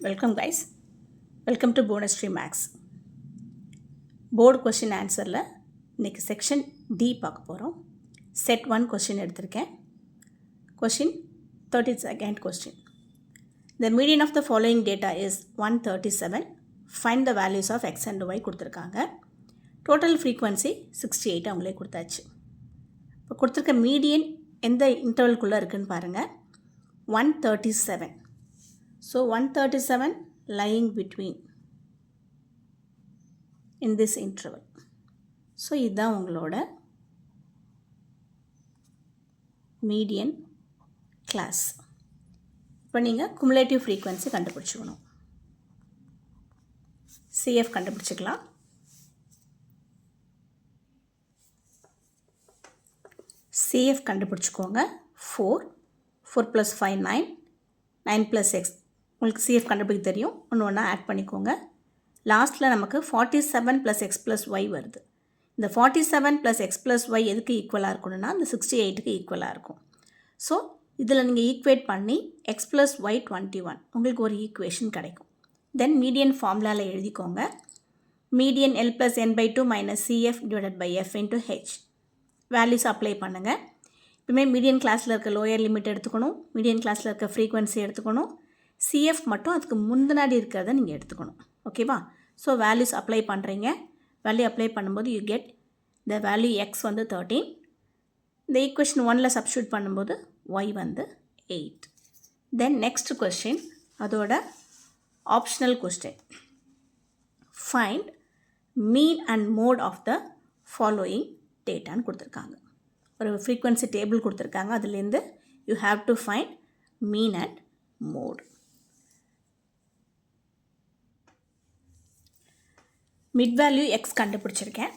Welcome guys. Welcome to Bonus Tree Max. Board question answerல இன்னைக்கு section D பார்க்க போகிறோம். Set 1 question எடுத்திருக்கேன். Question 32nd question. The median of the following data is 137. Find the values of x and y கொடுத்துருக்காங்க. Total frequency 68 அவங்களே கொடுத்தாச்சு. இப்போ கொடுத்துருக்க median எந்த இன்டர்வல்குள்ளே இருக்குன்னு பாருங்கள். 137. So 137 lying between in this interval. So இதுதான் உங்களோட median class. இப்போ நீங்கள் cumulative frequency கண்டுபிடிச்சுக்கணும். CF கண்டுபிடிச்சிக்கலாம். CF கண்டுபிடிச்சிக்கோங்க. 4 plus 5 9 plus x. உங்களுக்கு CF கண்டுபிடிக்க தெரியும். ஒன்று ஒன்றா ஆட் பண்ணிக்கோங்க. லாஸ்ட்டில் நமக்கு 47 plus x plus y வருது. இந்த 47 plus x plus y எதுக்கு ஈக்குவலாக இருக்கணும்னா இந்த 68க்கு ஈக்குவலாக இருக்கும். ஸோ இதில் நீங்கள் ஈக்குவேட் பண்ணி x plus y 21 உங்களுக்கு ஒரு ஈக்குவேஷன் கிடைக்கும். தென் மீடியன் ஃபார்முலாவில் எழுதிக்கோங்க. Median L plus n by 2 minus CF divided by F into H. Values apply பண்ணுங்கள். இப்போமே மீடியன் கிளாஸில் இருக்க லோயர் லிமிட் எடுத்துக்கணும். மீடியன் கிளாஸில் இருக்க ஃப்ரீக்வன்சி எடுத்துக்கணும். CF மட்டும் அதுக்கு முந்தினாடி இருக்கிறத நீங்கள் எடுத்துக்கணும். ஓகேவா? ஸோ வேல்யூஸ் அப்ளை பண்ணுறீங்க. வேல்யூ அப்ளை பண்ணும்போது you get the value x வந்து 13. இந்த ஈக்குவேஷன் 1ல் சப்ஸ்டியூட் பண்ணும்போது y வந்து 8. தென் நெக்ஸ்ட் கொஸ்டின் அதோட optional question. Find mean and mode of the following டேட்டான்னு கொடுத்துருக்காங்க. ஒரு ஃப்ரீக்வன்சி டேபிள் கொடுத்துருக்காங்க. அதுலேருந்து you have to find mean and mode. Mid value x கண்டுபிடிச்சிருக்கேன்.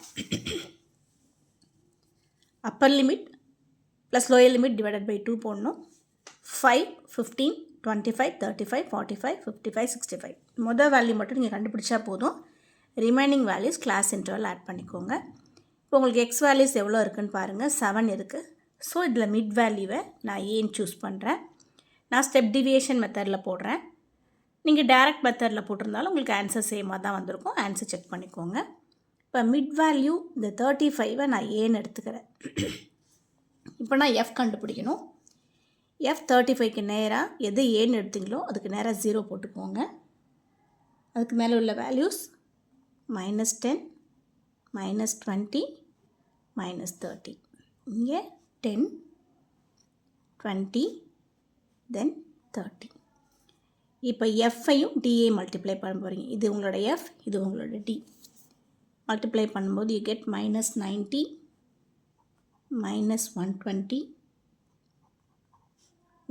Upper limit plus lower limit divided by 2 போடணும். 5 15 25 35 45 55 65 மொதல் value மட்டும் நீங்கள் கண்டுபிடிச்சா போதும். Remaining values class interval add பண்ணிக்கோங்க. இப்போ உங்களுக்கு எக்ஸ் வேல்யூஸ் எவ்வளோ இருக்குதுன்னு பாருங்கள். 7 இருக்குது. ஸோ இதில் மிட் வேல்யூவை நான் ஏன்னு சூஸ் பண்ணுறேன். நான் ஸ்டெப் டிவியேஷன் மெத்தடில் போடுறேன். நீங்கள் டைரக்ட் மெத்தடில் போட்டிருந்தாலும் உங்களுக்கு ஆன்சர் சேமாக தான் வந்திருக்கும். ஆன்சர் செக் பண்ணிக்கோங்க. இப்போ மிட் வேல்யூ இந்த 35 நான் ஏன்னு எடுத்துக்கிறேன். இப்போ நான் எஃப் கண்டுபிடிக்கணும். எஃப் 35க்கு நேராக எது ஏன்னு எடுத்தீங்களோ அதுக்கு நேராக 0 போட்டுக்கோங்க. அதுக்கு மேலே உள்ள வேல்யூஸ் -10 -20 -30. இங்கே 10 20 தென் 30. இப்போ எஃப்ஐயும் டிஏ மல்டிப்ளை பண்ண போகிறீங்க. இது உங்களோட எஃப், இது உங்களோட டி. மல்டிப்ளை பண்ணும்போது யூ கெட் -90 -120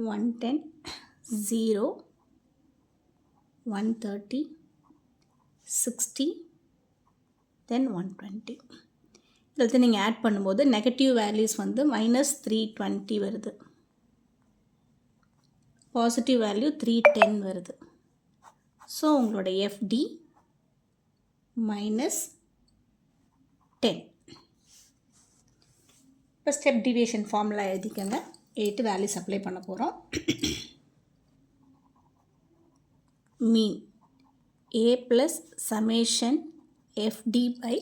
110 0 130 60 தென் 120. இதில் நீங்கள் ஆட் பண்ணும்போது நெகட்டிவ் வேல்யூஸ் வந்து -320 வருது. பாசிட்டிவ் வேல்யூ 310 வருது. ஸோ உங்களோட FD -10. இப்போ ஸ்டெப் டிவியேஷன் ஃபார்முலா எழுதிக்கங்க. 8 வேல்யூஸ் அப்ளை பண்ண போகிறோம். மீன் A + summation FD by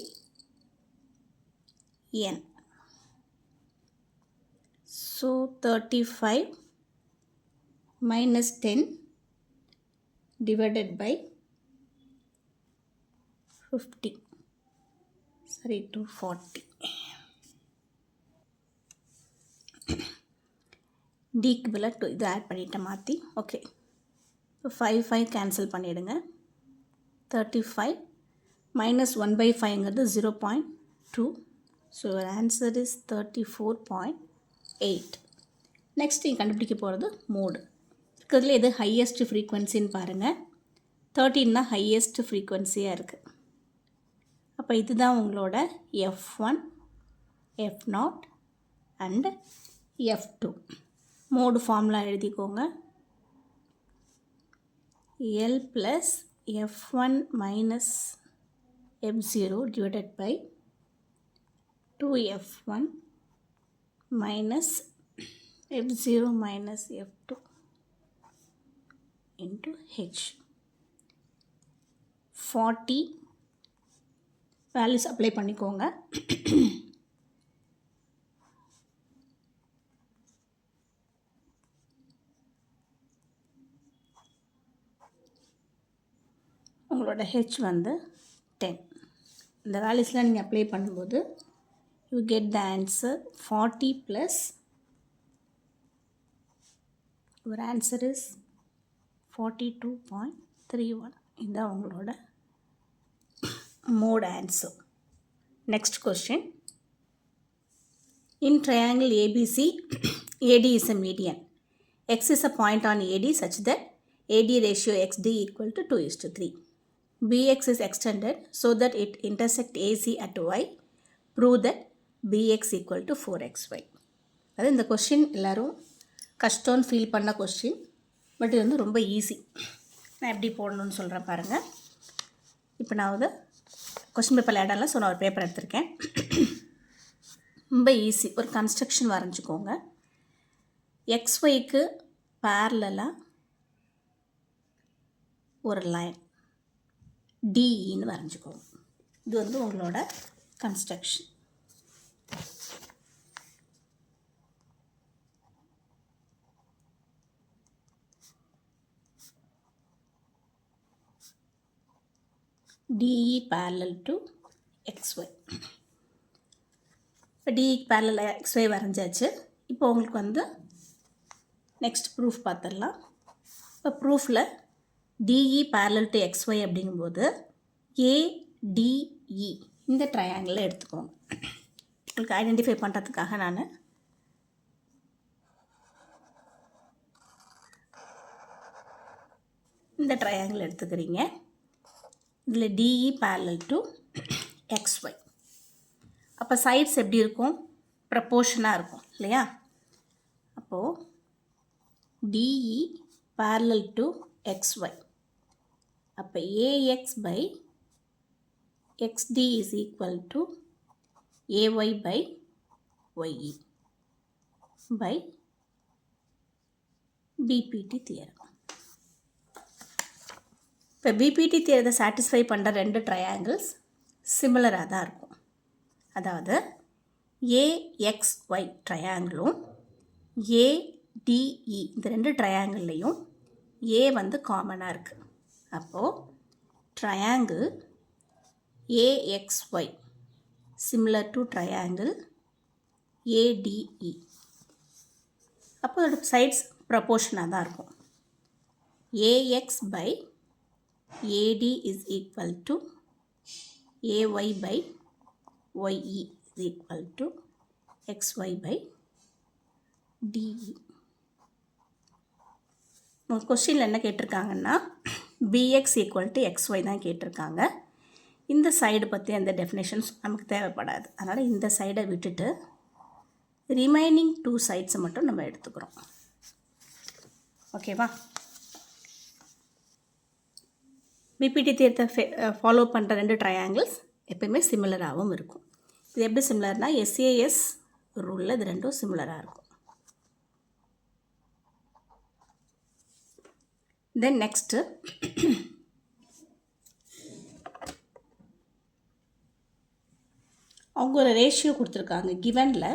n. So 35 -10 divided by 50. Sorry, 240. டிக்கு பதில் 2 இது ஆட் பண்ணிவிட்டேன் மாற்றி. ஓகே, இப்போ 5 கேன்சல் பண்ணிவிடுங்க. 35 -1/5ங்கிறது 0.2. So answer is 34.8. நெக்ஸ்ட் நீங்கள் கண்டுபிடிக்க போகிறது மோடு. இருக்கிறதுல எது ஹையஸ்ட் ஃப்ரீக்வன்சின்னு பாருங்கள். 13 தான் ஹையஸ்ட் ஃப்ரீக்வன்சியாக இருக்குது. அப்போ இதுதான் உங்களோட F1 F0 and F2. Mode formula எழுதிக்கோங்க. L + F1 - F0 divided by 2F1 minus F0 minus F2 into H. 40 values apply பண்ணிக்கோங்க. உங்களோட h வந்து 10. இந்த வேல்யூஸ்லாம் நீங்கள் அப்ளை பண்ணும்போது you get the answer 40 plus your answer is 42.31. இதுதான் உங்களோட mode answer. Next question. In triangle ABC, AD is a median. X is a point on AD such that AD ratio XD equal to 2:3. BX is extended so that it intersect AC at Y. Prove that BX equal to 4XY. அது இந்த question எல்லோரும் கஷ்டம்னு feel பண்ண question, but இது வந்து ரொம்ப easy. நான் எப்படி போடணும்னு சொல்கிறேன் பாருங்கள். இப்போ நான் வந்து கொஸ்டின் பேப்பரில் இடம்ல ஸோ நான் ஒரு பேப்பர் எடுத்திருக்கேன். ரொம்ப ஈஸி. ஒரு கன்ஸ்ட்ரக்ஷன் வரைஞ்சிக்கோங்க. XYக்கு பேரலாக ஒரு லைன் டிஇன்னு வரைஞ்சிக்கோங்க. இது வந்து உங்களோட construction. DE parallel to XY. இப்போ டிஇ parallel XY வரைஞ்சாச்சு. இப்போ உங்களுக்கு வந்து நெக்ஸ்ட் ப்ரூஃப் பார்த்துடலாம். இப்போ ப்ரூஃபில் டிஇ parallel to XY அப்படிங்கும்போது ADE இந்த ட்ரையாங்கிளை எடுத்துக்கோங்க. உங்களுக்கு ஐடென்டிஃபை பண்ணுறதுக்காக நான் இந்த ட்ரையாங்கிள் எடுத்துக்கிறீங்க. இதில் டிஇ parallel to XY. அப்போ சைட்ஸ் எப்படி இருக்கும்? ப்ரப்போர்ஷனாக இருக்கும் இல்லையா? அப்போது டிஇ parallel to XY. அப்போ AX by XD is equal to AY by YE by BPT theorem. இப்போ பிபிடி தியரத்தை சாட்டிஸ்ஃபை பண்ணுற ரெண்டு ட்ரையாங்கிள்ஸ் சிமிலராக தான் இருக்கும். அதாவது AXY ட்ரையாங்கிளும் ADE இந்த ரெண்டு ட்ரையாங்கிள்லேயும் A வந்து காமனாக இருக்குது. அப்போது triangle AXY similar to triangle ADE. அப்போ அதோட சைட்ஸ் ப்ரப்போர்ஷனாக தான் இருக்கும். AX by AD is equal to AY by YE is equal to XY by DE. கொஸ்டினில் என்ன கேட்டிருக்காங்கன்னா BX equal to XY தான் கேட்டிருக்காங்க. இந்த சைடு பற்றி அந்த டெஃபினேஷன்ஸ் நமக்கு தேவைப்படாது. அதனால் இந்த சைடை விட்டுட்டு ரிமைனிங் 2 சைட்ஸை மட்டும் நம்ம எடுத்துக்கிறோம். ஓகேவா? பிபிடி தியரத்தை ஃபாலோ பண்ணுற ரெண்டு ட்ரையாங்கிள்ஸ் எப்பயுமே சிமிலராகவும் இருக்கும். இது எப்படி சிமிலர்னால் SAS ரூலில் இது ரெண்டும் சிமிலராக இருக்கும். தென் நெக்ஸ்ட்டு அவங்க ஒரு ரேஷியோ கொடுத்துருக்காங்க. கிவனில்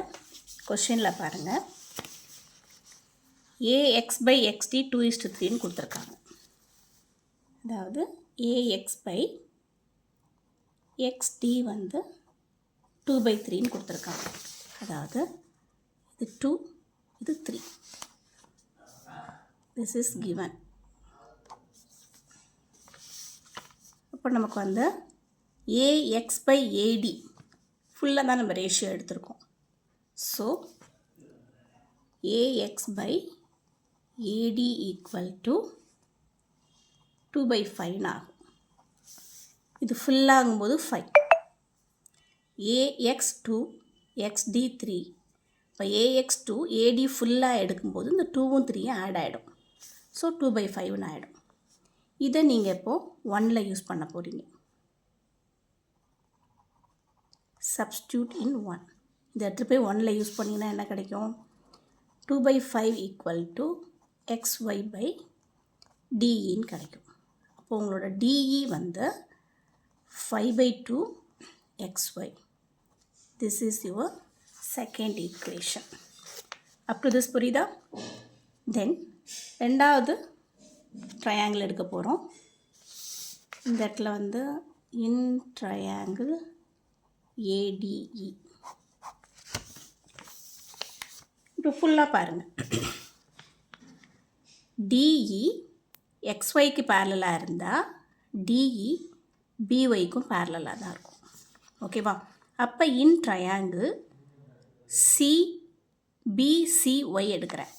கொஷினில் பாருங்கள், AX by XD 2:3 கொடுத்துருக்காங்க. அதாவது AX by XD வந்து 2/3 கொடுத்துருக்காங்க. அதாவது இது 2 இது 3. This is given. அப்போ நமக்கு வந்து AX by AD ஃபுல்லாக தான் நம்ம ரேஷியோ எடுத்திருக்கோம். So AX by AD equal to 2/5 ஆகும். இது ஃபுல்லாகும்போது 5. AX 2 XD 3. இப்போ AX 2 AD ஃபுல்லாக எடுக்கும்போது இந்த 2ம் 3யும் ஆட் ஆகிடும். ஸோ 2/5 ஆகிடும். இதை நீங்கள் இப்போது 1ல் யூஸ் பண்ண போகிறீங்க. சப்ஸ்டியூட் இன் 1. இதை எடுத்து போய் 1ல் யூஸ் பண்ணிங்கன்னா என்ன கிடைக்கும்? 2/5 equal to XY by DEன்னு கிடைக்கும். அப்போ உங்களோட DE வந்து 5/2 xy. This is your second equation. Up to this புரியுதா? Then ரெண்டாவது ட்ரையாங்கிள் எடுக்க போகிறோம். இந்த இடத்துல வந்து in triangle ADE. இப்போ ஃபுல்லாக பாருங்கள். DE XYக்கு பேரலாக இருந்தால் DE BYக்கும் பேரலாக தான் இருக்கும். ஓகேவா? அப்போ இன் ட்ரையாங்கிள் CBCY எடுக்கிறேன்.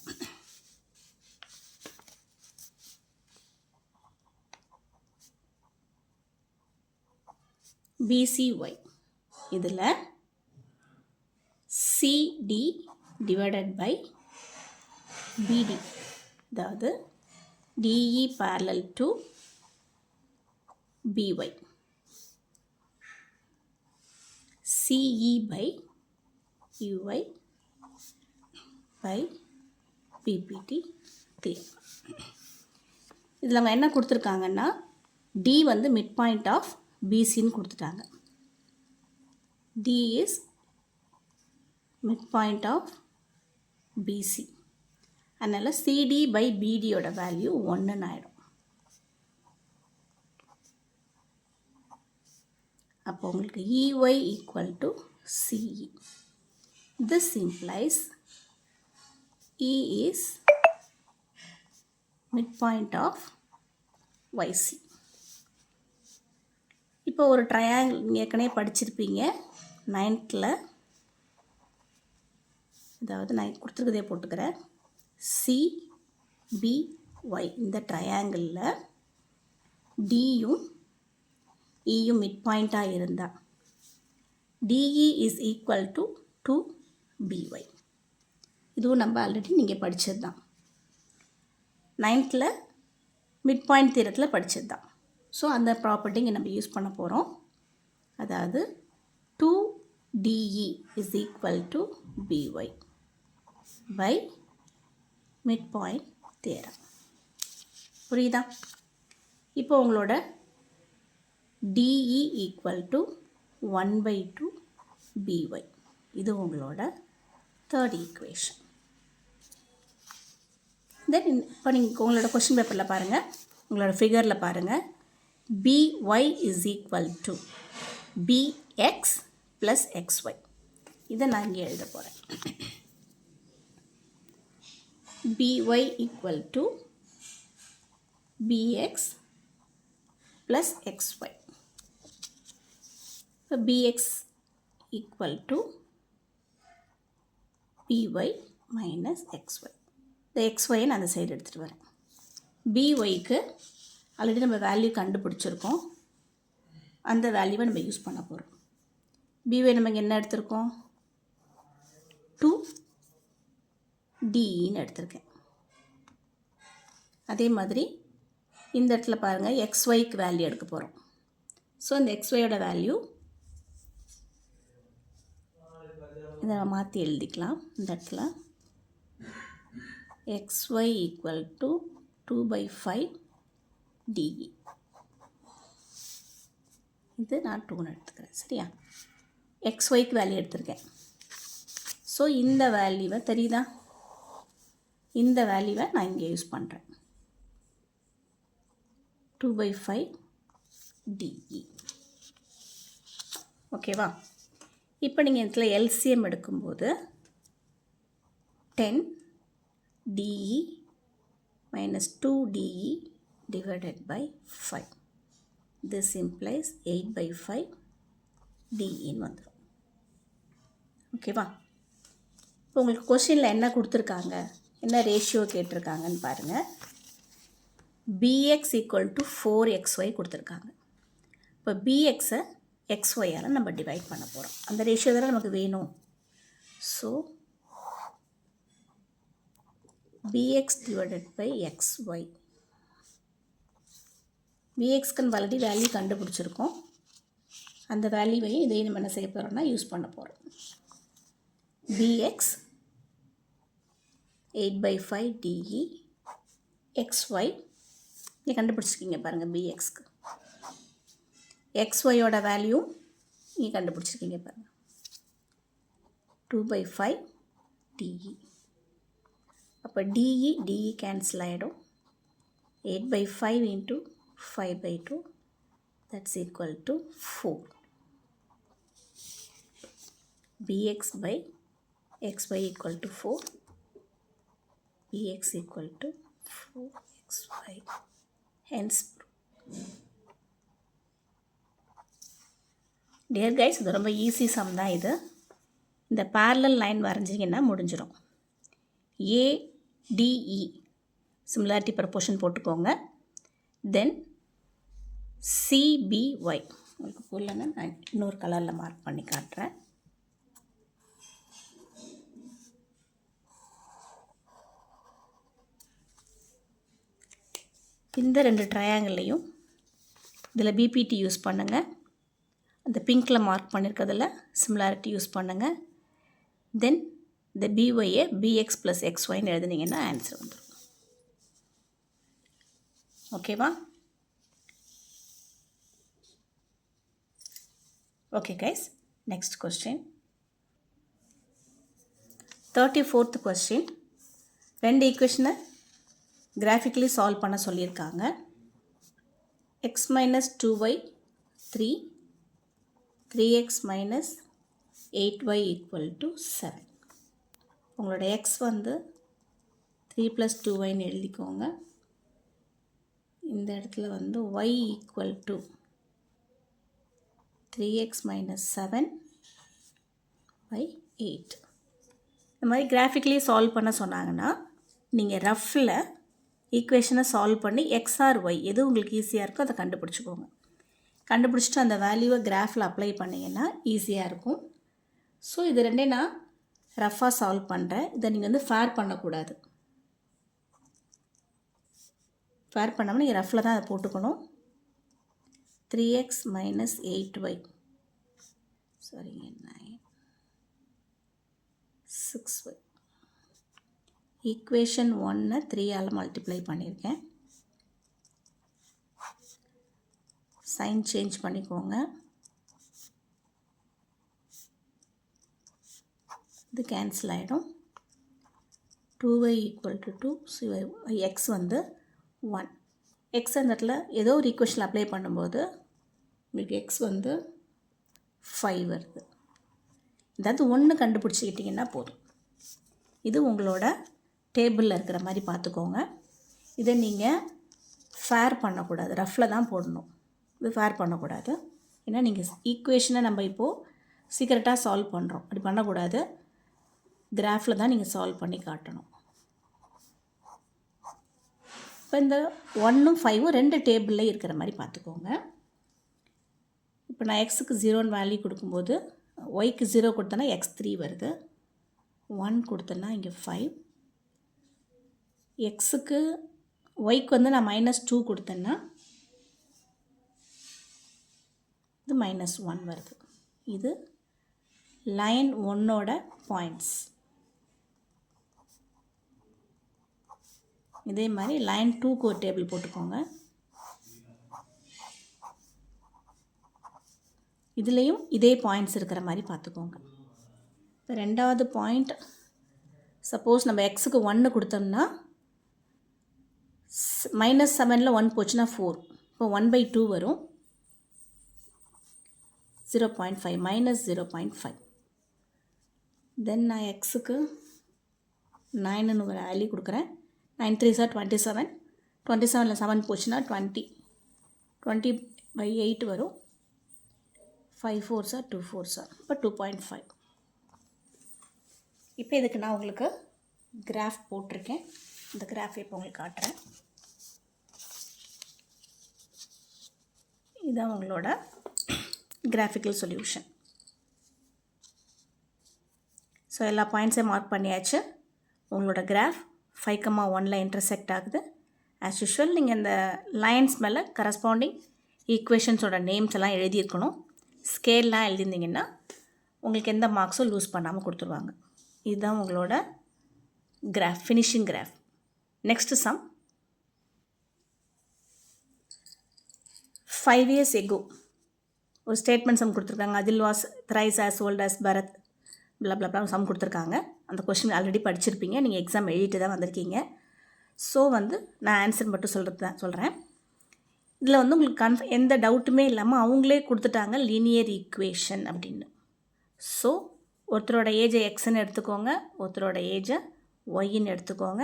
BCY இதில் CD divided by BD, அதாவது DE parallel to BY, CE by UY by PPT clear. இதில் அவங்க என்ன கொடுத்துருக்காங்கன்னா D வந்து மிட் பாயிண்ட் ஆஃப் BCன்னு கொடுத்துட்டாங்க. D is midpoint of BC. அதனால் CD by BDயோட வேல்யூ 1ன்னு ஆகிடும். அப்போ உங்களுக்கு EY equal to CE. This implies E is midpoint of YC. இப்போ ஒரு ட்ரையாங்கிள் ஏற்கனவே படிச்சிருப்பீங்க 9th, அதாவது நான் கொடுத்துருக்கதே போட்டுக்கிறேன். CBY இந்த ட்ரையாங்கிளில் டியும் இயும் மிட் பாயிண்ட்டாக இருந்தால் DE is equal to 2BY. இதுவும் நம்ம ஆல்ரெடி நீங்கள் படித்தது தான். 9th மிட் பாயிண்ட் தியரத்தில் படித்தது தான். ஸோ அந்த ப்ராப்பர்ட்டி இங்கே நம்ம யூஸ் பண்ண போகிறோம். அதாவது 2DE is equal to BY by midpoint theorem. புரியுதா? இப்போ உங்களோட DE equal to 1/2 BY. இது உங்களோட தேர்ட் ஈக்குவேஷன். தென் இப்போ நீங்கள் உங்களோட கொஸ்டின் பேப்பரில் பாருங்கள், உங்களோட ஃபிகரில் பாருங்கள். BY is equal to BX plus XY. இதை நான் இங்கே எழுத போகிறேன். BY equal to BX plus XY. So BX equal to BY minus XY. இந்த XY நான் அந்த சைடு எடுத்துகிட்டு வரேன். BYக்கு ஆல்ரெடி நம்ம வேல்யூ கண்டுபிடிச்சிருக்கோம். அந்த வேல்யூவை நம்ம யூஸ் பண்ண போகிறோம். BY நமக்கு என்ன எடுத்திருக்கோம்? 2DEன்னு எடுத்திருக்கேன். அதே மாதிரி இந்த இடத்துல பாருங்கள், XYக்கு வேல்யூ எடுக்க போகிறோம். ஸோ இந்த XYயோட வேல்யூ இதை மாற்றி எழுதிக்கலாம். இந்த இடத்துல XY equal to 2/5 DE. இது நான் 2ன்னு எடுத்துக்கிறேன். சரியா? XYக்கு வேல்யூ எடுத்திருக்கேன். ஸோ இந்த வேல்யூவை தெரியுதா? இந்த வேல்யூவை நான் இங்கே யூஸ் பண்ணுறேன். 2/5 DE. ஓகேவா? இப்போ நீங்கள் இதில் LCM எடுக்கும்போது 10DE minus 2DE divided by 5. This implies 8/5 DEன்னு வந்துடும். ஓகேவா? இப்போ உங்களுக்கு கொஸ்டினில் என்ன கொடுத்துருக்காங்க, என்ன ரேஷியோ கேட்டிருக்காங்கன்னு பாருங்கள். BX equal to 4XY கொடுத்துருக்காங்க. இப்போ BXை XYயால் நம்ம டிவைட் பண்ண போகிறோம். அந்த ரேஷியோ தானே நமக்கு வேணும். So BX divided by XY. BXக்கு நம்ம ஆல்ரெடி வேல்யூ கண்டுபிடிச்சிருக்கோம். அந்த வேல்யூவையும் இதையும் நம்ம என்ன செய்ய போகிறோம்னா யூஸ் பண்ண போகிறோம். BX 8/5 DE XY நீங்கள் கண்டுபிடிச்சிருக்கீங்க பாருங்கள். BXக்கு xyயோட வேல்யூ நீங்கள் கண்டுபிடிச்சிருக்கீங்க பாருங்கள். 2/5 DE. அப்போ DE கேன்சல் ஆகிடும். 8/5 into 5/2 that's equal to 4. Bx by xy equal to 4. Bx equal to 4xy. Hence, dear guys, இது ரொம்ப ஈஸி சம் தான். இது இந்த parallel லைன் வரைஞ்சிங்கன்னா முடிஞ்சிடும். ADE சிமிலாரிட்டி ப்ரொபோர்ஷன் போட்டுக்கோங்க. தென் CBY உங்களுக்கு புரியலன்னா நான் இன்னொரு கலரில் மார்க் பண்ணி காட்டுறேன். இந்த 2 ட்ரையாங்கிள்லையும் இதில் பிபிடி யூஸ் பண்ணுங்கள். அந்த பிங்க்கில் மார்க் பண்ணியிருக்கிறதுல சிமிலாரிட்டி யூஸ் பண்ணுங்கள். தென் இந்த பிஒய்யை பிஎக்ஸ் ப்ளஸ் எக்ஸ்ஒய்ன்னு எழுதுனீங்கன்னா ஆன்சர் வந்துடும். ஓகேவா? Okay guys, next question. 34th question. 2 ஈக்குவேஷனை கிராஃபிக்கலி சால்வ் பண்ண சொல்லியிருக்காங்க. x minus 2y 3, 3x minus 8y equal to 7. உங்களோட x வந்து 3 plus 2yன்னு எழுதிக்கோங்க. இந்த இடத்துல வந்து y equal to 3x minus 7 by 8. இந்த மாதிரி கிராஃபிக்கலி சால்வ் பண்ண சொன்னாங்கன்னா நீங்கள் ரஃப்பில் ஈக்குவேஷனை சால்வ் பண்ணி எக்ஸ் ஆர் ஒய் எது உங்களுக்கு ஈஸியாக இருக்கோ அதை கண்டுபிடிச்சிக்கோங்க. கண்டுபிடிச்சிட்டு அந்த வேல்யூவை கிராஃபில் அப்ளை பண்ணிங்கன்னா ஈஸியாக இருக்கும். ஸோ இது ரெண்டே நான் ரஃப்பாக சால்வ் பண்ணுறேன். இதை நீங்கள் வந்து ஃபேர் பண்ணக்கூடாது. ஃபேர் பண்ணாமல் நீங்கள் ரஃப்பில் தான் அதை போட்டுக்கணும். 3x minus 8y சரிங்க 9 6y. ஈக்குவேஷன் 1 3ஆல் மல்டிப்ளை பண்ணியிருக்கேன். சைன் சேஞ்ச் பண்ணிக்கோங்க. இது கேன்சல் ஆகிடும். 2y equal to 2. So X வந்து 1. எக்ஸ் அந்த இடத்துல ஏதோ ஒரு ஈக்குவேஷன் அப்ளை பண்ணும்போது உங்களுக்கு எக்ஸ் வந்து 5 வருது. ஏதாவது ஒன்று கண்டுபிடிச்சிக்கிட்டிங்கன்னா போதும். இது உங்களோட டேபிளில் இருக்கிற மாதிரி பார்த்துக்கோங்க. இதை நீங்கள் ஃபேர் பண்ணக்கூடாது, ரஃப்பில் தான் போடணும். இது ஃபேர் பண்ணக்கூடாது. ஏன்னா நீங்கள் ஈக்குவேஷனை நம்ம இப்போது சீக்கிரட்டாக சால்வ் பண்ணுறோம். அப்படி பண்ணக்கூடாது. கிராஃபில் தான் நீங்கள் சால்வ் பண்ணி காட்டணும். இப்போ இந்த 1ம் 5ம் 2 டேபிளில் இருக்கிற மாதிரி பார்த்துக்கோங்க. இப்போ நான் எக்ஸுக்கு 0ன்னு வேல்யூ கொடுக்கும்போது ஒய்க்கு 0 கொடுத்தேன்னா x3 வருது. 1 கொடுத்தேன்னா இங்கே 5. எக்ஸுக்கு ஒய்க்கு வந்து நான் -2 கொடுத்தேன்னா இது -1 வருது. இது லைன் 1ஓட பாயிண்ட்ஸ். இதே மாதிரி லைன் 2க்கு ஒரு டேபிள் போட்டுக்கோங்க. இதுலேயும் இதே பாயிண்ட்ஸ் இருக்கிற மாதிரி பார்த்துக்கோங்க. இப்போ 2வது பாயிண்ட் சப்போஸ் நம்ம எக்ஸுக்கு 1 கொடுத்தோம்னா -7ல் 1 போச்சுன்னா 4. இப்போ 1/2 வரும். 0.5 -0.5. தென் நான் எக்ஸுக்கு 9ன்னு ஒரு வேல்யூ கொடுக்குறேன். 9 3s are 27. 27ல் 7 போச்சுன்னா 20. 20/8 வரும். 5 4s are 2 4s are. இப்போ 2.5. இப்போ இதுக்கு நான் உங்களுக்கு கிராஃப் போட்டிருக்கேன். இந்த கிராஃப் இப்போ உங்களுக்கு காட்டுறேன். இதுதான் உங்களோட கிராஃபிக்கல் சொல்யூஷன். ஸோ எல்லா பாயிண்ட்ஸையும் மார்க் பண்ணியாச்சு. உங்களோட கிராஃப் 5,1ல் இன்டர்செக்ட் ஆகுது. ஆஸ் யூஷுவல் நீங்கள் இந்த லைன்ஸ் மேலே கரஸ்பாண்டிங் ஈக்குவேஷன்ஸோட நேம்ஸ் எல்லாம் எழுதியிருக்கணும். ஸ்கேல்லாம் எழுதியிருந்தீங்கன்னா உங்களுக்கு எந்த மார்க்ஸும் லூஸ் பண்ணாமல் கொடுத்துருவாங்க. இதுதான் உங்களோட graph, finishing graph. Next sum. 5 years ago, ஒரு ஸ்டேட்மெண்ட் சம் கொடுத்துருக்காங்க. அதில் was thrice as old as Bharath blah sum கொடுத்துருக்காங்க. அந்த கொஸ்டின் ஆல்ரெடி படிச்சிருப்பீங்க, நீங்கள் எக்ஸாம் எழுதிட்டு தான் வந்திருக்கீங்க. ஸோ வந்து நான் ஆன்சர் மட்டும் சொல்கிறேன். இதில் வந்து உங்களுக்கு எந்த டவுட்டுமே இல்லாமல் அவங்களே கொடுத்துட்டாங்க லீனியர் ஈக்குவேஷன் அப்படின்னு. ஸோ ஒருத்தரோட ஏஜை எக்ஸ்ன்னு எடுத்துக்கோங்க, ஒருத்தரோட ஏஜை ஒய்ன்னு எடுத்துக்கோங்க.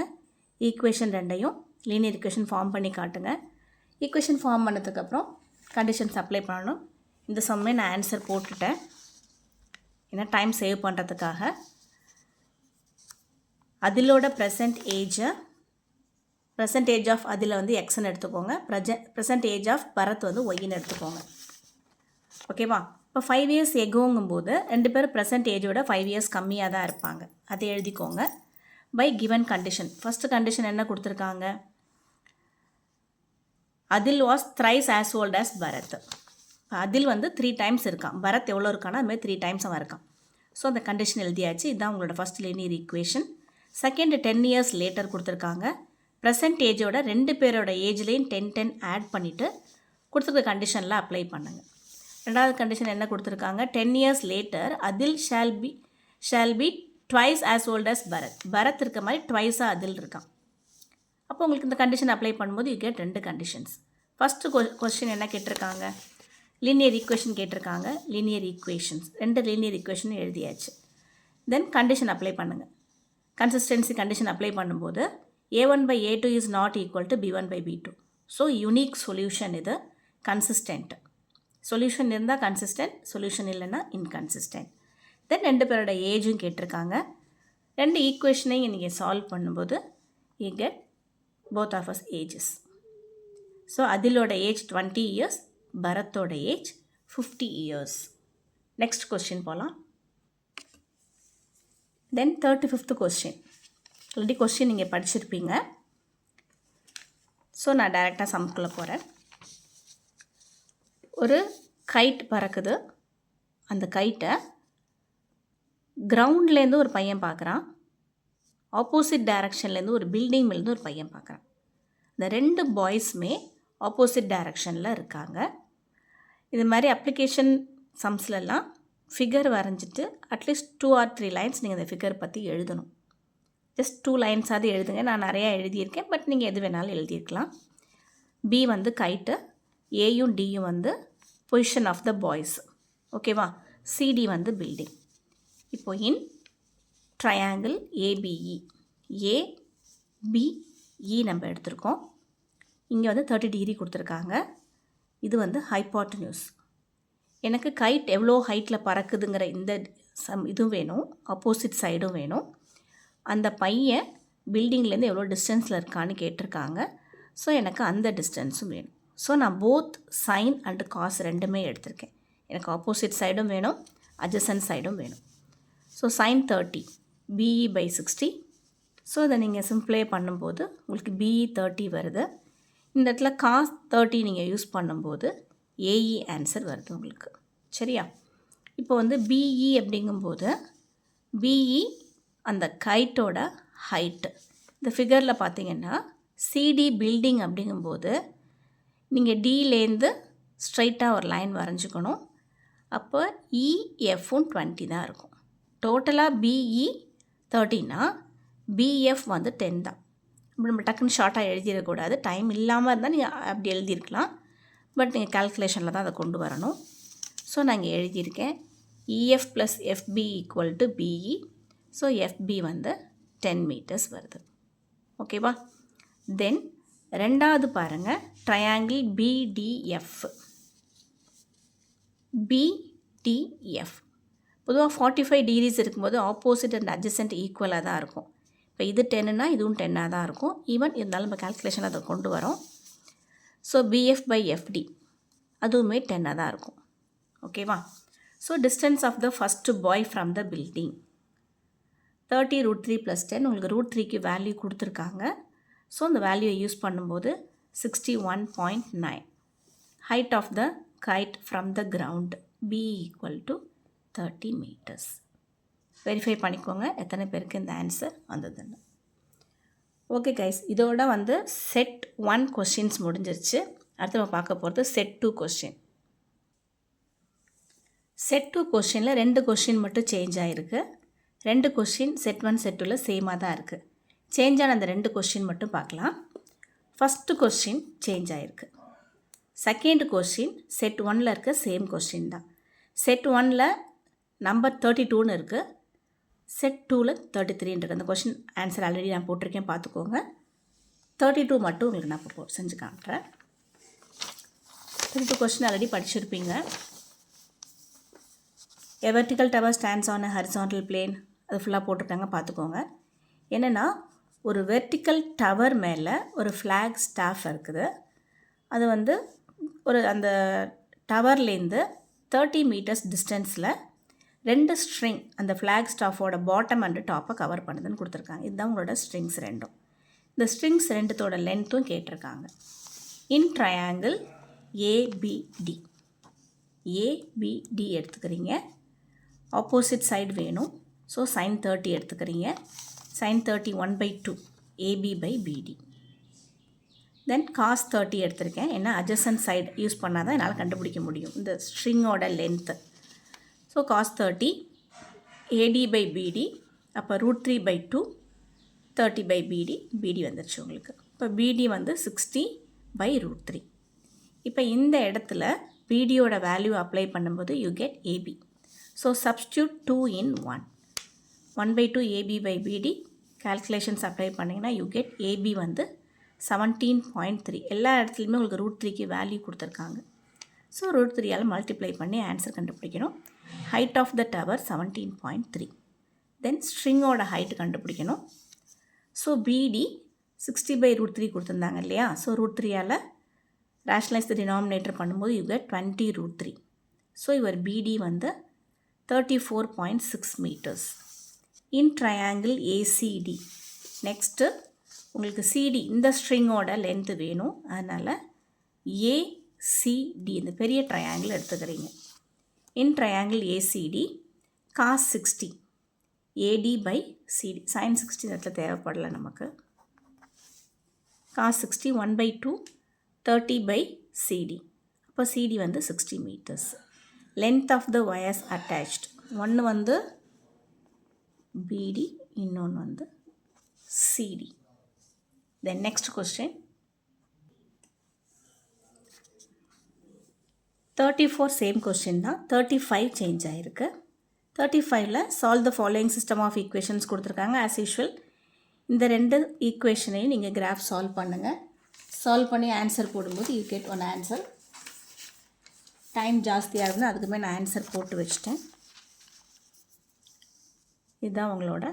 ஈக்குவேஷன் ரெண்டையும் லீனியர் ஈக்குவேஷன் ஃபார்ம் பண்ணி காட்டுங்க. ஈக்குவேஷன் ஃபார்ம் பண்ணதுக்கப்புறம் கண்டிஷன்ஸ் அப்ளை பண்ணணும். இந்த சம்மே நான் ஆன்சர் போட்டுட்டேன், ஏன்னா டைம் சேவ் பண்ணுறதுக்காக. அதிலோட ப்ரெசன்ட் ஏஜ் ஆஃப் அதில் வந்து எக்ஸ்ன்னு எடுத்துக்கோங்க. ப்ரெசன்ட் ஏஜ் ஆஃப் பரத் வந்து ஒய்ன்னு எடுத்துக்கோங்க. ஓகேவா? இப்போ 5 இயர்ஸ் எகோங்கும்போது 2 பேரும் ப்ரெசன்ட் ஏஜோட 5 இயர்ஸ் கம்மியாக தான் இருப்பாங்க. அதை எழுதிக்கோங்க. By given condition, first condition என்ன கொடுத்துருக்காங்க? அதில் was thrice as old as Bharath. அதில் வந்து 3 டைம்ஸ் இருக்கான். பரத் எவ்வளோ இருக்கானா அதுமாதிரி 3 டைம்ஸ் அவன் இருக்கான். ஸோ அந்த கண்டிஷன் எழுதியாச்சு. இதுதான் உங்களோட first linear equation. Second 10 years later கொடுத்துருக்காங்க. ப்ரெசன்ட் ஏஜோட 2 பேரோட ஏஜ்லேயும் 10 ஆட் பண்ணிவிட்டு கொடுத்துருக்க கண்டிஷனில் அப்ளை பண்ணுங்கள். ரெண்டாவது கண்டிஷன் என்ன கொடுத்துருக்காங்க? 10 இயர்ஸ் லேட்டர் அதில் shall be twice as old as Bharath இருக்க மாதிரி ட்வைஸாக அதில் இருக்கான். அப்போ உங்களுக்கு இந்த கண்டிஷன் அப்ளை பண்ணும்போது you get 2 conditions. First question என்ன கேட்டிருக்காங்க? லீனியர் ஈக்குவேஷன் கேட்டிருக்காங்க. லீனியர் ஈக்குவேஷன்ஸ் 2 லீனியர் ஈக்குவேஷன் எழுதியாச்சு. தென் கண்டிஷன் அப்ளை பண்ணுங்கள். கன்சிஸ்டன்சி கண்டிஷன் அப்ளை பண்ணும்போது a1 by a2 is not equal to b1 by b2. So unique solution இது, consistent. Solution இருந்தால் consistent, solution இல்லைன்னா inconsistent. Then 2 பேரோட ஏஜும் கேட்டிருக்காங்க. 2 ஈக்குவேஷனையும் நீங்கள் சால்வ் பண்ணும்போது you get both of us ages. So அதிலோட ஏஜ் 20 இயர்ஸ், பரத்தோட ஏஜ் 50 இயர்ஸ். நெக்ஸ்ட் கொஸ்டின் போகலாம். Then 35th question. Already question நீங்கள் படிச்சிருப்பீங்க. ஸோ நான் டைரெக்டாக சம்குள்ளே போகிறேன். ஒரு கைட் பறக்குது. அந்த கைட்டை கிரவுண்ட்லேருந்து ஒரு பையன் பார்க்குறான். ஆப்போசிட் டைரக்ஷன்லேருந்து ஒரு பில்டிங் மேலேருந்து ஒரு பையன் பார்க்குறான். இந்த 2 பாய்ஸுமே ஆப்போசிட் டைரக்ஷனில் இருக்காங்க. இது மாதிரி அப்ளிகேஷன் சம்ஸ்லலாம் ஃபிகர் வரைஞ்சிட்டு அட்லீஸ்ட் 2 or 3 லைன்ஸ் நீங்கள் இந்த ஃபிகர் பற்றி எழுதணும். ஜஸ்ட் 2 லைன்ஸாவது எழுதுங்க. நான் நிறையா எழுதியிருக்கேன், பட் நீங்கள் எது வேணாலும் எழுதியிருக்கலாம். பி வந்து கைட்டு, ஏயும் டியும் வந்து பொசிஷன் ஆஃப் த பாய்ஸ். ஓகேவா? சிடி வந்து பில்டிங். இப்போ இன் ட்ரையாங்கிள் ஏபிஇ, ஏபிஇ நம்ம எடுத்திருக்கோம். இங்கே வந்து 30 டிகிரி கொடுத்துருக்காங்க. இது வந்து ஹைபாட்டன்யூஸ். எனக்கு கைட் எவ்வளோ ஹைட்டில் பறக்குதுங்கிற இந்த இதுவும் வேணும், ஆப்போசிட் சைடும் வேணும். அந்த பையன் பில்டிங்லேருந்து எவ்வளோ டிஸ்டன்ஸில் இருக்கான்னு கேட்டிருக்காங்க. ஸோ எனக்கு அந்த டிஸ்டன்ஸும் வேணும். ஸோ நான் போத் சைன் அண்டு காஸ் ரெண்டுமே எடுத்திருக்கேன். எனக்கு ஆப்போசிட் சைடும் வேணும், அட்ஜசன்ட் சைடும் வேணும். So sine 30 BE by 60. So இதை நீங்கள் சிம்பிளே பண்ணும்போது உங்களுக்கு பிஇ 30 வருது. இந்த இடத்துல காஸ் 30 நீங்கள் யூஸ் பண்ணும்போது ஏஇ ஆன்சர் வருது உங்களுக்கு. சரியா? இப்போ வந்து பிஇ அப்படிங்கும்போது பிஇ அந்த கைட்டோட ஹைட்டு. இந்த ஃபிகரில் பார்த்தீங்கன்னா சிடி பில்டிங் அப்படிங்கும்போது நீங்கள் டிலேருந்து ஸ்ட்ரைட்டாக ஒரு லைன் வரைஞ்சிக்கணும். அப்போ இஎஃப்பும் 20 தான் இருக்கும். டோட்டலாக பிஇ 30னா பிஎஃப் வந்து 10 தான். அப்படி நம்ம டக்குன்னு ஷார்ட்டாக எழுதிடக்கூடாது. டைம் இல்லாமல் இருந்தால் நீங்கள் அப்படி எழுதியிருக்கலாம், பட் நீங்கள் கால்குலேஷனில் தான் அதை கொண்டு வரணும். ஸோ நான் இங்கே எழுதியிருக்கேன் EF plus FB equal to BE. So FB வந்து 10 மீட்டர்ஸ் வருது. ஓகேவா? தென் ரெண்டாவது பாருங்கள், ட்ரையாங்கிள் பிடிஎஃப். பிடிஎஃப் பொதுவாக 45 டிகிரிஸ் இருக்கும்போது ஆப்போசிட் அண்ட் அட்ஜசன்ட் ஈக்குவலாக தான் இருக்கும். இப்போ இது 10னா இதுவும் 10ஆக தான் இருக்கும். ஈவன் இருந்தாலும் நம்ம கால்குலேஷன் அதை கொண்டு வரோம். ஸோ பிஎஃப் பை எஃப்டி அதுவுமே 10ஆக தான் இருக்கும். ஓகேவா? So distance of the first boy from the building 30 √3 + 10. உங்களுக்கு √3க்கு வேல்யூ கொடுத்துருக்காங்க. ஸோ அந்த வேல்யூவை யூஸ் பண்ணும்போது 61.9. Height of the kite from the ground be equal to 30 metres. Verify பண்ணிக்கோங்க எத்தனை பேருக்கு இந்த ஆன்சர் வந்ததுன்னு. ஓகே கைஸ், இதோட வந்து செட் 1 கொஸ்டின்ஸ் முடிஞ்சிருச்சு. அடுத்து நம்ம பார்க்க போகிறது செட் 2 கொஸ்டின். செட் 2 கொஷினில் 2 கொஷின் மட்டும் சேஞ்ச் ஆகிருக்கு. 2 கொஷின் செட் 1 செட் 2ல் சேமாக தான் இருக்குது. சேஞ்ச் ஆன அந்த 2 கொஷின் மட்டும் பார்க்கலாம். ஃபஸ்ட்டு கொஷின் சேஞ்ச் ஆகிருக்கு. செகண்ட் கொஷின் செட் 1ல் இருக்க சேம் கொஷின் தான். செட் 1ல் நம்பர் 32ன்னு இருக்குது. செட் 2ல் 33 இருக்குது. அந்த கொஷின் ஆன்சர் ஆல்ரெடி நான் போட்டிருக்கேன், பார்த்துக்கோங்க. 32 மட்டும் உங்களுக்கு நான் இப்போ செஞ்சு காட்டுறேன். 32 கொஷின் ஆல்ரெடி படிச்சிருப்பீங்க. A vertical tower stands on a horizontal plane. அது ஃபுல்லாக போட்டிருக்காங்க, பார்த்துக்கோங்க. என்னென்னா ஒரு வெர்டிக்கல் டவர் மேலே ஒரு ஃப்ளாக் ஸ்டாஃப் இருக்குது. அது வந்து ஒரு அந்த டவர்லேருந்து 30 மீட்டர்ஸ் டிஸ்டன்ஸில் 2 ஸ்ட்ரிங் அந்த ஃப்ளாக் ஸ்டாஃபோட பாட்டம் அண்டு டாப்பை கவர் பண்ணுதுன்னு கொடுத்துருக்காங்க. இதுதான் உங்களோட ஸ்ட்ரிங்ஸ் ரெண்டும். இந்த ஸ்ட்ரிங்ஸ் ரெண்டுத்தோட லென்த்தும் கேட்டிருக்காங்க. இன் ட்ரையாங்கிள் ஏபிடி எடுத்துக்கிறீங்க. ஆப்போசிட் சைடு வேணும். ஸோ sin 30 எடுத்துக்கிறீங்க. sin 30 1/2 AB/BD. தென் cos 30 எடுத்திருக்கேன். ஏன்னா adjacent சைடு யூஸ் பண்ணால் தான் என்னால் கண்டுபிடிக்க முடியும் இந்த ஸ்ட்ரிங்கோட லென்த்து. ஸோ cos 30 AD/BD, அப்போ √3/2 30/BD. BD வந்துருச்சு உங்களுக்கு. இப்போ BD வந்து 60/√3. இப்போ இந்த இடத்துல BDயோட வேல்யூ அப்ளை பண்ணும்போது you get AB. So substitute 2 in 1. 1/2 AB/BD calculations apply பண்ணிங்கன்னா யூ கெட் AB வந்து 17.3. எல்லா இடத்துலையுமே உங்களுக்கு √3க்கு வேல்யூ கொடுத்துருக்காங்க. ஸோ √3ஆல் மல்டிப்ளை பண்ணி ஆன்சர் கண்டுபிடிக்கணும். Height of the tower 17.3. Then ஸ்ட்ரிங்கோட ஹைட் கண்டுபிடிக்கணும். ஸோ BD 60/√3 கொடுத்துருந்தாங்க இல்லையா? ஸோ √3ஆல் ரேஷனலைஸ் த டினாமினேட்டர் பண்ணும்போது you get 20√3. So your BD வந்து 34.6 metres. In triangle ACD. Next உங்களுக்கு CD இந்த ஸ்ட்ரிங்கோட லென்த்து வேணும். அதனால் ACD இந்த பெரிய ட்ரையாங்கிள் எடுத்துக்கிறீங்க. இன் triangle ACD cos 60 AD/CD. sin 60 இடத்துல தேவைப்படலை நமக்கு. cos 60 1/2 30/CD. அப்போ CD வந்து 60 metres. Length of the wires attached. ஒன்று வந்து BD, இன்னொன்று வந்து CD. Then next question 34 same question தான். 35 சேஞ்ச் ஆகிருக்கு. 35ல் solve the following system of equations கொடுத்துருக்காங்க. ஆஸ் யூஷுவல் இந்த 2 ஈக்குவேஷனையும் நீங்கள் கிராஃப் சால்வ் பண்ணுங்கள். சால்வ் பண்ணி ஆன்சர் போடும்போது you get one answer. Time ஜாஸ்தியாக இருக்குன்னு அதுக்குமே நான் ஆன்சர் போட்டு வச்சிட்டேன். இதுதான் உங்களோட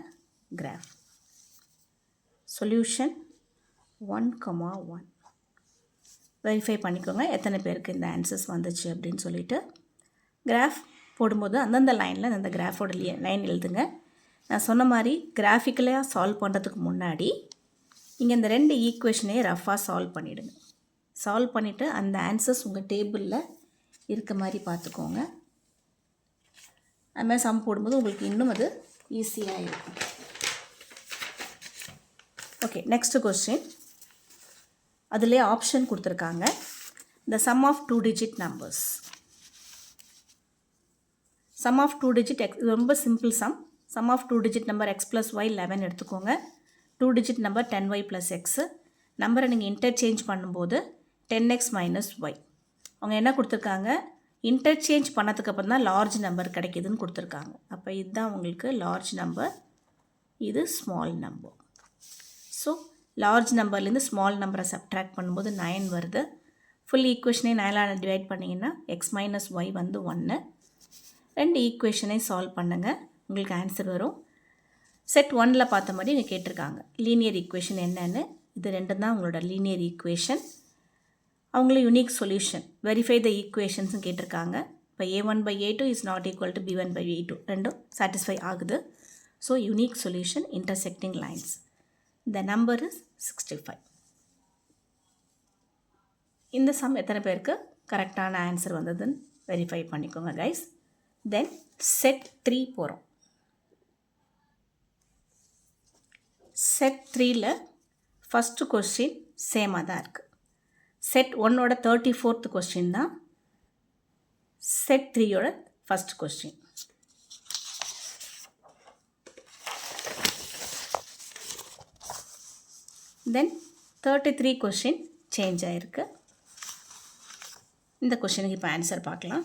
கிராஃப். சொல்யூஷன் 1,1. வெரிஃபை பண்ணிக்கோங்க எத்தனை பேருக்கு இந்த ஆன்சர்ஸ் வந்துச்சு அப்படின்னு சொல்லிட்டு. கிராஃப் போடும்போது அந்தந்த லைனில் அந்த கிராஃபோட லைன் எழுதுங்க. நான் சொன்ன மாதிரி கிராஃபிக்கலாக சால்வ் பண்ணுறதுக்கு முன்னாடி நீங்கள் இந்த 2 ஈக்குவேஷனையும் ரஃபாக சால்வ் பண்ணிவிடுங்க. சால்வ் பண்ணிவிட்டு அந்த ஆன்சர்ஸ் உங்கள் டேபிளில் இருக்க மாதிரி பார்த்துக்கோங்க. அதுமாதிரி சம் போடும்போது உங்களுக்கு இன்னும் அது ஈஸியாக இருக்கும். Okay, next question. அதிலே ஆப்ஷன் கொடுத்துருக்காங்க. The sum of 2 digit numbers. Sum of 2 digit x ரொம்ப simple sum. Sum of 2 digit number x + y 11 எடுத்துக்கோங்க. 2 digit நம்பர் 10y + x. நம்பரை நீங்கள் இன்டர்சேஞ்ச் பண்ணும்போது 10x - y. அவங்க என்ன கொடுத்துருக்காங்க, இன்டர்சேஞ்ச் பண்ணதுக்கு அப்புறம் தான் லார்ஜ் நம்பர் கிடைக்கிதுன்னு கொடுத்துருக்காங்க. அப்போ இதுதான் உங்களுக்கு லார்ஜ் நம்பர், இது ஸ்மால் நம்பர். ஸோ லார்ஜ் நம்பர்லேருந்து ஸ்மால் நம்பரை சப்ட்ராக்ட் பண்ணும்போது 9 வருது. ஃபுல் ஈக்குவேஷனை 9ஆல் டிவைட் பண்ணிங்கன்னா x - y வந்து 1. 2 ஈக்குவேஷனை சால்வ் பண்ணுங்கள், உங்களுக்கு ஆன்சர் வரும். செட் 1ல் பார்த்த மாதிரி இங்கே கேட்டிருக்காங்க லீனியர் ஈக்குவேஷன் என்னென்னு. இது 2 தான் உங்களோட லீனியர் ஈக்குவேஷன். அவங்களும் யூனிக் சொல்யூஷன் வெரிஃபை த ஈக்குவேஷன்ஸும் கேட்டிருக்காங்க. இப்போ A1/A2 is not equal to B1/A2 ரெண்டும் சாட்டிஸ்ஃபை ஆகுது. So unique solution intersecting lines. The number is 65. இந்த சம் எத்தனை பேருக்கு கரெக்டான ஆன்சர் வந்ததுன்னு வெரிஃபை பண்ணிக்கோங்க கைஸ். தென் செட் 3 போகிறோம். செட் 3ல் ஃபஸ்ட்டு கொஸ்டின் சேமாக தான் இருக்குது. செட் 1ஓட 34th கொஸ்டின் தான் set 3யோட first question. Then 33 question change ஆயிருக்கு. இந்த கொஷனுக்கு இப்போ ஆன்சர் பார்க்கலாம்.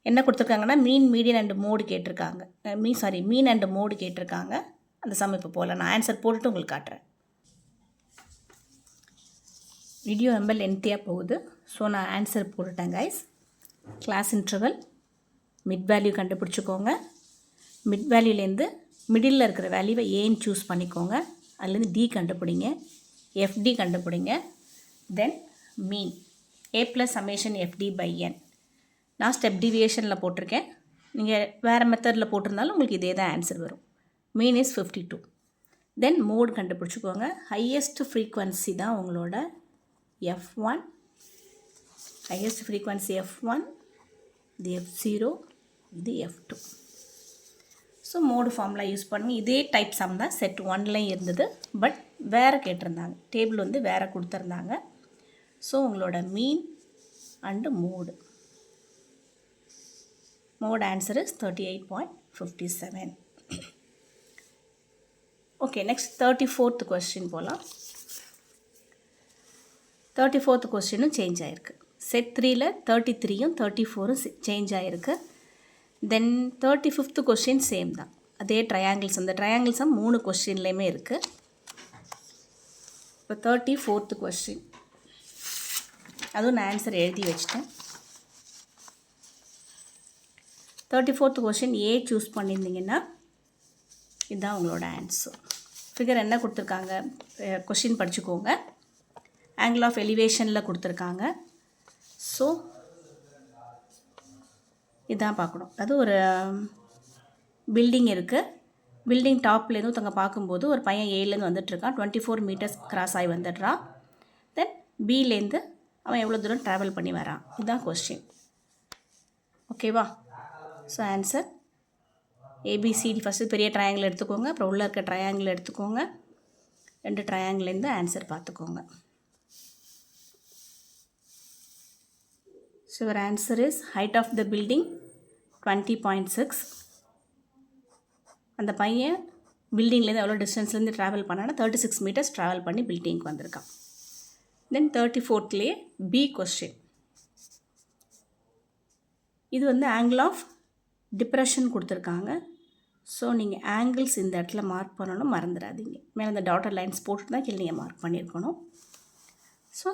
என்ன கொடுத்துருக்காங்கன்னா மீன், மீடியன் அண்ட் மோடு கேட்டிருக்காங்க. மீன் அண்ட் மோடு கேட்டிருக்காங்க. அந்த சம் இப்போ போகல. நான் ஆன்சர் போட்டுட்டு உங்களுக்கு காட்டுறேன். வீடியோ ரொம்ப லென்த்தியாக போகுது. ஸோ நான் ஆன்சர் போட்டுட்டேன் guys. Class interval mid value கண்டுபிடிச்சிக்கோங்க. மிட் வேல்யூலேருந்து மிடில் இருக்கிற வேல்யூவை ஏன்னு சூஸ் பண்ணிக்கோங்க. அதுலேருந்து டி கண்டுபிடிங்க, எஃப்டி கண்டுபிடிங்க. தென் மீன் ஏ ப்ளஸ் சம்மேஷன் எஃப்டி பை என். நான் ஸ்டெப் டிவியேஷனில் போட்டிருக்கேன். நீங்கள் வேறு மெத்தடில் போட்டிருந்தாலும் உங்களுக்கு இதே தான் ஆன்சர் வரும். Mean is 52. தென் மோட் கண்டுபிடிச்சிக்கோங்க. ஹையஸ்ட் ஃப்ரீக்வன்சி தான் உங்களோட F1, ஹையஸ்ட் ஃப்ரீக்வன்சி F1, இது F0, இது F2. So mode formula use பண்ணி இதே டைப் சம் தான் செட் 1லையும் இருந்தது. பட் வேறு கேட்டிருந்தாங்க, டேபிள் வந்து வேறு கொடுத்துருந்தாங்க. ஸோ உங்களோட மீன் and mode answer is 38.57. Okay, next 34th question போகலாம். 34th கொஸ்டினும் சேஞ்ச் ஆகிருக்கு. செட் 3ல் 33யும் 34ம் சேஞ்ச் ஆகிருக்கு. தென் 35th கொஸ்டின் சேம் தான், அதே ட்ரையாங்கிள்ஸ். அந்த ட்ரையாங்கிள்ஸும் 3 கொஸ்டின்லேயுமே இருக்குது. இப்போ 34th கொஸ்டின், அதுவும் நான் ஆன்சர் எழுதி வச்சிட்டேன். 34th கொஸ்டின் ஏ சூஸ் பண்ணியிருந்தீங்கன்னா இதுதான் உங்களோட ஆன்சர். ஃபிகர் என்ன கொடுத்துருக்காங்க, கொஸ்டின் படிச்சுக்கோங்க. ஆங்கிள் ஆஃப் எலிவேஷனில் கொடுத்துருக்காங்க. ஸோ இதான் பார்க்கணும். அது ஒரு பில்டிங் இருக்குது. பில்டிங் டாப்லேருந்து ஒருத்தவங்க பார்க்கும்போது ஒரு பையன் ஏலேருந்து வந்துட்டுருக்கான். 24 meters கிராஸ் ஆகி வந்துடுறான். தென் பிலேருந்து அவன் எவ்வளோ தூரம் ட்ராவல் பண்ணி வரான். இதுதான் கொஸ்டின். ஓகேவா? So answer ABCD. ஃபஸ்ட்டு பெரிய ட்ரையாங்கிள் எடுத்துக்கோங்க, அப்புறம் உள்ளே இருக்க ட்ரையாங்கிள் எடுத்துக்கோங்க. 2 ட்ரையாங்கிள்லேருந்து ஆன்சர் பார்த்துக்கோங்க. So your answer is height of the building 20.6. அந்த பையன் பில்டிங்லேருந்து எவ்வளோ டிஸ்டன்ஸ்லேருந்து ட்ராவல் பண்ணான்னா 36 meters ட்ராவல் பண்ணி பில்டிங்க்கு வந்திருக்கான். தென் 34thலேயே பி கொஸ்டின். இது வந்து ஆங்கிள் ஆஃப் டிப்ரெஷன் கொடுத்துருக்காங்க. ஸோ நீங்கள் ஆங்கிள்ஸ் இந்த இடத்துல மார்க் பண்ணணும், மறந்துடாதீங்க. மேலே இந்த டாட்டர் லைன்ஸ் போட்டு தான் கீழே நீங்கள் மார்க் பண்ணியிருக்கணும். ஸோ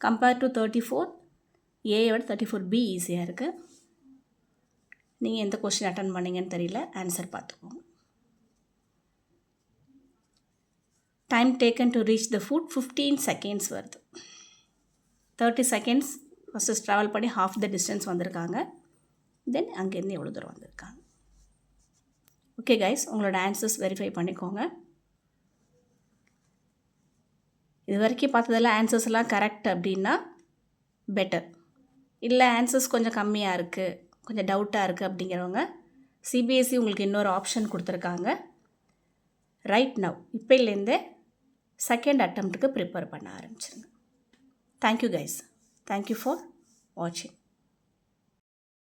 கம்பேர் டு 34, ஏயை விட 34B ஈஸியாக இருக்குது. நீங்கள் எந்த கொஸ்டின் அட்டன் பண்ணிங்கன்னு தெரியல, ஆன்சர் பார்த்துக்கோங்க. Time taken to reach the food 15 seconds வருது. 30 seconds ஃபஸ்ட்டு ட்ராவல் பண்ணி half the distance வந்திருக்காங்க. தென் அங்கேருந்து எவ்வளோ தூரம் வந்திருக்காங்க. ஓகே கைஸ், உங்களோட ஆன்சர்ஸ் வெரிஃபை பண்ணிக்கோங்க. இது வரைக்கும் பார்த்ததெல்லாம் ஆன்சர்ஸ் எல்லாம் கரெக்ட் அப்படின்னா பெட்டர். இல்லை ஆன்சர்ஸ் கொஞ்சம் கம்மியாக இருக்குது, கொஞ்சம் டவுட்டாக இருக்குது அப்படிங்கிறவங்க சிபிஎஸ்சி உங்களுக்கு இன்னொரு ஆப்ஷன் கொடுத்துருக்காங்க. ரைட் நவ் இப்போலேருந்தே செகண்ட் அட்டெம்ப்ட்டுக்கு ப்ரிப்பேர் பண்ண ஆரம்பிச்சிருங்க. Thank you guys. தேங்க்யூ ஃபார் வாட்சிங்.